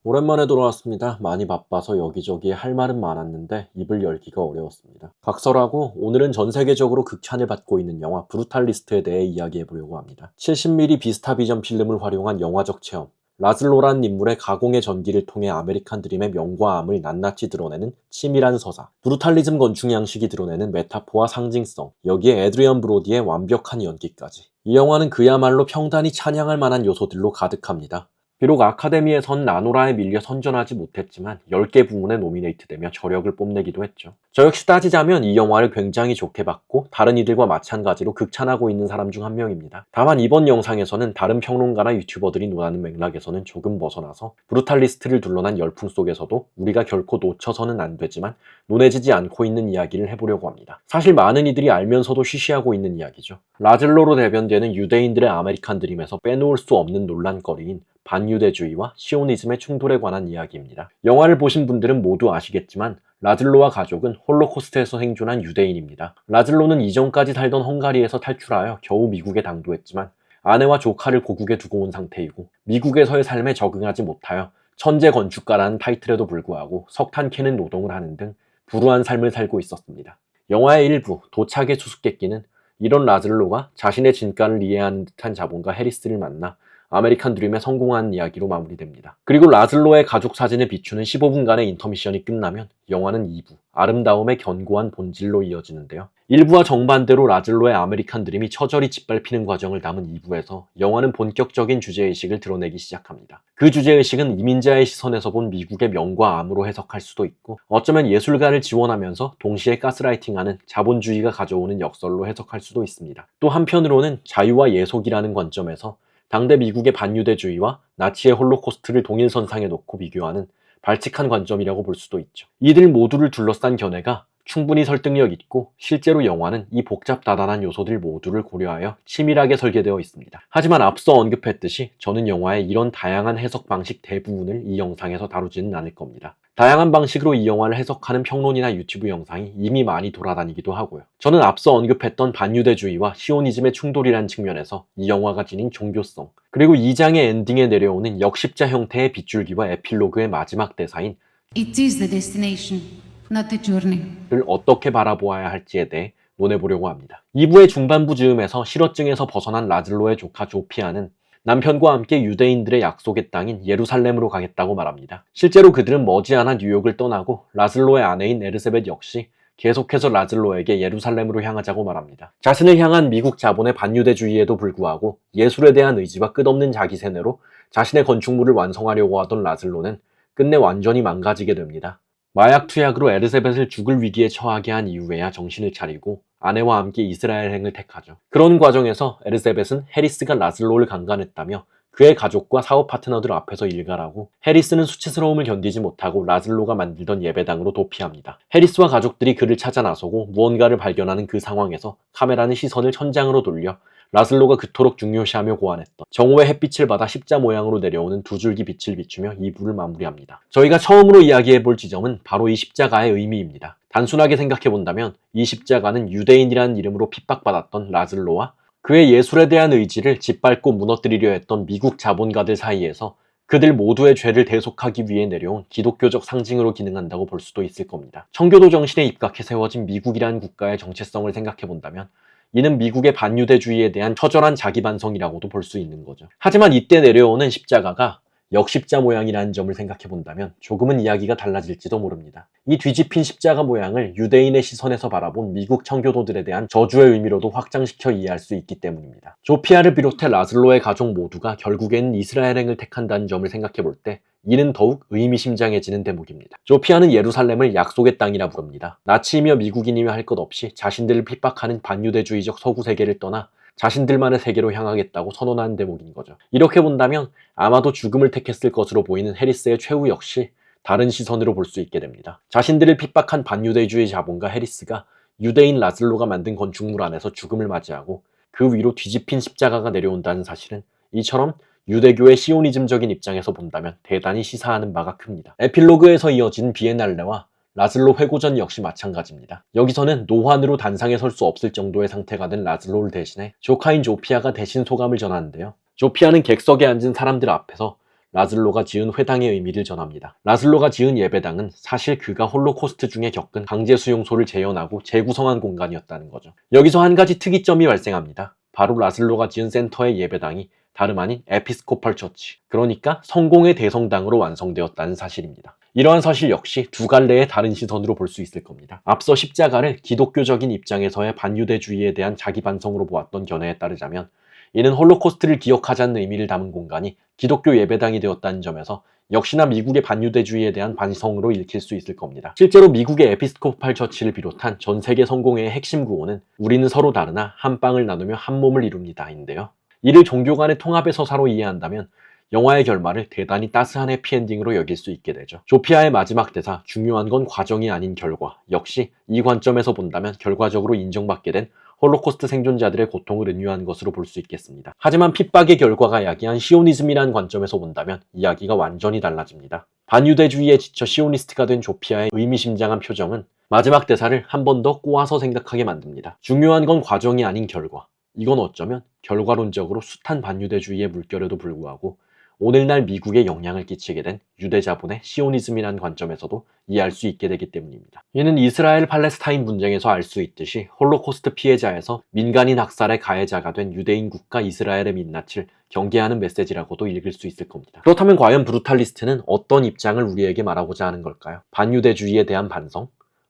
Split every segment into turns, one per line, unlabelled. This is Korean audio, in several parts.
오랜만에 돌아왔습니다. 많이 바빠서 여기저기 할 말은 많았는데 입을 열기가 어려웠습니다. 각설하고 오늘은 전 세계적으로 극찬을 받고 있는 영화 브루탈리스트에 대해 이야기해 보려고 합니다. 70mm 비스타비전 필름을 활용한 영화적 체험, 라즐로란 인물의 가공의 전기를 통해 아메리칸 드림의 명과 암을 낱낱이 드러내는 치밀한 서사, 브루탈리즘 건축 양식이 드러내는 메타포와 상징성, 여기에 에드리언 브로디의 완벽한 연기까지. 이 영화는 그야말로 평단이 찬양할 만한 요소들로 가득합니다. 비록 아카데미에선 나노라에 밀려 선전하지 못했지만 10개 부문에 노미네이트되며 저력을 뽐내기도 했죠. 저 역시 따지자면 이 영화를 굉장히 좋게 봤고 다른 이들과 마찬가지로 극찬하고 있는 사람 중 한 명입니다. 다만 이번 영상에서는 다른 평론가나 유튜버들이 논하는 맥락에서는 조금 벗어나서 브루탈리스트를 둘러난 열풍 속에서도 우리가 결코 놓쳐서는 안 되지만 논해지지 않고 있는 이야기를 해보려고 합니다. 사실 많은 이들이 알면서도 쉬쉬하고 있는 이야기죠. 라즐로로 대변되는 유대인들의 아메리칸 드림에서 빼놓을 수 없는 논란거리인 반유대주의와 시오니즘의 충돌에 관한 이야기입니다. 영화를 보신 분들은 모두 아시겠지만 라즐로와 가족은 홀로코스트에서 생존한 유대인입니다. 라즐로는 이전까지 살던 헝가리에서 탈출하여 겨우 미국에 당도했지만 아내와 조카를 고국에 두고 온 상태이고 미국에서의 삶에 적응하지 못하여 천재 건축가라는 타이틀에도 불구하고 석탄 캐는 노동을 하는 등 불우한 삶을 살고 있었습니다. 영화의 일부 도착의 수수께끼는 이런 라즐로가 자신의 진가를 이해하는 듯한 자본가 해리스를 만나 아메리칸 드림에 성공한 이야기로 마무리됩니다. 그리고 라즐로의 가족 사진을 비추는 15분간의 인터미션이 끝나면 영화는 2부, 아름다움의 견고한 본질로 이어지는데요. 1부와 정반대로 라즐로의 아메리칸 드림이 처절히 짓밟히는 과정을 담은 2부에서 영화는 본격적인 주제의식을 드러내기 시작합니다. 그 주제의식은 이민자의 시선에서 본 미국의 명과 암으로 해석할 수도 있고 어쩌면 예술가를 지원하면서 동시에 가스라이팅하는 자본주의가 가져오는 역설로 해석할 수도 있습니다. 또 한편으로는 자유와 예속이라는 관점에서 당대 미국의 반유대주의와 나치의 홀로코스트를 동일선상에 놓고 비교하는 발칙한 관점이라고 볼 수도 있죠. 이들 모두를 둘러싼 견해가 충분히 설득력 있고 실제로 영화는 이 복잡다단한 요소들 모두를 고려하여 치밀하게 설계되어 있습니다. 하지만 앞서 언급했듯이 저는 영화의 이런 다양한 해석 방식 대부분을 이 영상에서 다루지는 않을 겁니다. 다양한 방식으로 이 영화를 해석하는 평론이나 유튜브 영상이 이미 많이 돌아다니기도 하고요. 저는 앞서 언급했던 반유대주의와 시오니즘의 충돌이란 측면에서 이 영화가 지닌 종교성, 그리고 2장의 엔딩에 내려오는 역십자 형태의 빗줄기와 에필로그의 마지막 대사인
It is the destination, not the journey.
를 어떻게 바라보아야 할지에 대해 논해보려고 합니다. 2부의 중반부 즈음에서 실어증에서 벗어난 라즐로의 조카 조피아는 남편과 함께 유대인들의 약속의 땅인 예루살렘으로 가겠다고 말합니다. 실제로 그들은 머지않아 뉴욕을 떠나고 라즐로의 아내인 에르세벳 역시 계속해서 라즐로에게 예루살렘으로 향하자고 말합니다. 자신을 향한 미국 자본의 반유대주의에도 불구하고 예술에 대한 의지와 끝없는 자기 세뇌로 자신의 건축물을 완성하려고 하던 라즐로는 끝내 완전히 망가지게 됩니다. 마약 투약으로 에르세벳을 죽을 위기에 처하게 한 이후에야 정신을 차리고 아내와 함께 이스라엘행을 택하죠. 그런 과정에서 에르세벳은 해리스가 라즐로를 강간했다며 그의 가족과 사업 파트너들 앞에서 일갈하고 해리스는 수치스러움을 견디지 못하고 라즐로가 만들던 예배당으로 도피합니다. 해리스와 가족들이 그를 찾아 나서고 무언가를 발견하는 그 상황에서 카메라는 시선을 천장으로 돌려 라즐로가 그토록 중요시하며 고안했던 정오의 햇빛을 받아 십자 모양으로 내려오는 두 줄기 빛을 비추며 2부를 마무리합니다. 저희가 처음으로 이야기해볼 지점은 바로 이 십자가의 의미입니다. 단순하게 생각해본다면 이 십자가는 유대인이라는 이름으로 핍박받았던 라즐로와 그의 예술에 대한 의지를 짓밟고 무너뜨리려 했던 미국 자본가들 사이에서 그들 모두의 죄를 대속하기 위해 내려온 기독교적 상징으로 기능한다고 볼 수도 있을 겁니다. 청교도 정신에 입각해 세워진 미국이라는 국가의 정체성을 생각해본다면 이는 미국의 반유대주의에 대한 처절한 자기반성이라고도 볼 수 있는 거죠. 하지만 이때 내려오는 십자가가 역십자 모양이라는 점을 생각해본다면 조금은 이야기가 달라질지도 모릅니다. 이 뒤집힌 십자가 모양을 유대인의 시선에서 바라본 미국 청교도들에 대한 저주의 의미로도 확장시켜 이해할 수 있기 때문입니다. 조피아를 비롯해 라즐로의 가족 모두가 결국에는 이스라엘행을 택한다는 점을 생각해볼 때 이는 더욱 의미심장해지는 대목입니다. 조피아는 예루살렘을 약속의 땅이라 부릅니다. 나치이며 미국인이며 할 것 없이 자신들을 핍박하는 반유대주의적 서구 세계를 떠나 자신들만의 세계로 향하겠다고 선언하는 대목인 거죠. 이렇게 본다면 아마도 죽음을 택했을 것으로 보이는 해리스의 최후 역시 다른 시선으로 볼 수 있게 됩니다. 자신들을 핍박한 반유대주의 자본가 해리스가 유대인 라즐로가 만든 건축물 안에서 죽음을 맞이하고 그 위로 뒤집힌 십자가가 내려온다는 사실은 이처럼 유대교의 시오니즘적인 입장에서 본다면 대단히 시사하는 바가 큽니다. 에필로그에서 이어진 비엔날레와 라즐로 회고전 역시 마찬가지입니다. 여기서는 노환으로 단상에 설 수 없을 정도의 상태가 된 라즐로를 대신해 조카인 조피아가 대신 소감을 전하는데요. 조피아는 객석에 앉은 사람들 앞에서 라슬로가 지은 회당의 의미를 전합니다. 라슬로가 지은 예배당은 사실 그가 홀로코스트 중에 겪은 강제 수용소를 재현하고 재구성한 공간이었다는 거죠. 여기서 한 가지 특이점이 발생합니다. 바로 라슬로가 지은 센터의 예배당이 다름 아닌 에피스코팔 처치, 그러니까 성공의 대성당으로 완성되었다는 사실입니다. 이러한 사실 역시 두 갈래의 다른 시선으로 볼 수 있을 겁니다. 앞서 십자가를 기독교적인 입장에서의 반유대주의에 대한 자기 반성으로 보았던 견해에 따르자면 이는 홀로코스트를 기억하자는 의미를 담은 공간이 기독교 예배당이 되었다는 점에서 역시나 미국의 반유대주의에 대한 반성으로 읽힐 수 있을 겁니다. 실제로 미국의 에피스코팔 처치를 비롯한 전 세계 성공회의 핵심 구호는 우리는 서로 다르나 한 빵을 나누며 한 몸을 이룹니다인데요. 이를 종교 간의 통합의 서사로 이해한다면 영화의 결말을 대단히 따스한 해피엔딩으로 여길 수 있게 되죠. 조피아의 마지막 대사, 중요한 건 과정이 아닌 결과, 역시 이 관점에서 본다면 결과적으로 인정받게 된 홀로코스트 생존자들의 고통을 은유한 것으로 볼 수 있겠습니다. 하지만 핍박의 결과가 야기한 시오니즘이라는 관점에서 본다면 이야기가 완전히 달라집니다. 반유대주의에 지쳐 시오니스트가 된 조피아의 의미심장한 표정은 마지막 대사를 한 번 더 꼬아서 생각하게 만듭니다. 중요한 건 과정이 아닌 결과. 이건 어쩌면 결과론적으로 숱한 반유대주의의 물결에도 불구하고 오늘날 미국에 영향을 끼치게 된 유대자본의 시오니즘이라는 관점에서도 이해할 수 있게 되기 때문입니다. 이는 이스라엘 팔레스타인 분쟁에서 알 수 있듯이 홀로코스트 피해자에서 민간인 학살의 가해자가 된 유대인 국가 이스라엘의 민낯을 경계하는 메시지라고도 읽을 수 있을 겁니다. 그렇다면 과연 브루탈리스트는 어떤 입장을 우리에게 말하고자 하는 걸까요? 반유대주의에 대한 반성?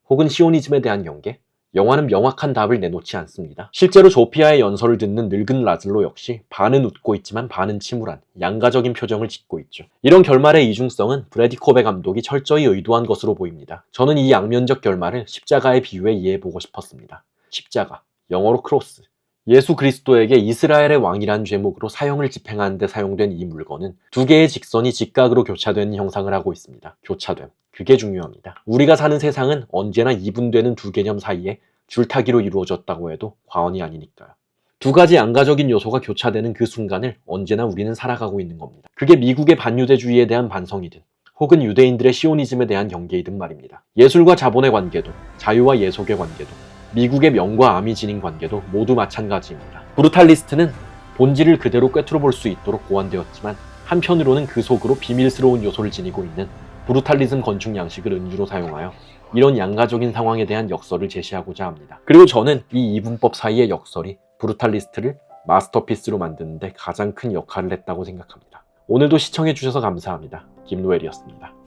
혹은 시오니즘에 대한 경계? 영화는 명확한 답을 내놓지 않습니다. 실제로 조피아의 연설을 듣는 늙은 라슬로 역시 반은 웃고 있지만 반은 침울한 양가적인 표정을 짓고 있죠. 이런 결말의 이중성은 브래디 코베 감독이 철저히 의도한 것으로 보입니다. 저는 이 양면적 결말을 십자가의 비유에 이해해보고 싶었습니다. 십자가, 영어로 크로스. 예수 그리스도에게 이스라엘의 왕이란 제목으로 사형을 집행하는 데 사용된 이 물건은 두 개의 직선이 직각으로 교차되는 형상을 하고 있습니다. 교차됨. 그게 중요합니다. 우리가 사는 세상은 언제나 이분되는 두 개념 사이에 줄타기로 이루어졌다고 해도 과언이 아니니까요. 두 가지 양가적인 요소가 교차되는 그 순간을 언제나 우리는 살아가고 있는 겁니다. 그게 미국의 반유대주의에 대한 반성이든 혹은 유대인들의 시오니즘에 대한 경계이든 말입니다. 예술과 자본의 관계도, 자유와 예속의 관계도, 미국의 명과 암이 지닌 관계도 모두 마찬가지입니다. 브루탈리스트는 본질을 그대로 꿰뚫어 볼 수 있도록 고안되었지만 한편으로는 그 속으로 비밀스러운 요소를 지니고 있는 브루탈리즘 건축 양식을 은유로 사용하여 이런 양가적인 상황에 대한 역설을 제시하고자 합니다. 그리고 저는 이 이분법 사이의 역설이 브루탈리스트를 마스터피스로 만드는데 가장 큰 역할을 했다고 생각합니다. 오늘도 시청해주셔서 감사합니다. 김노엘이었습니다.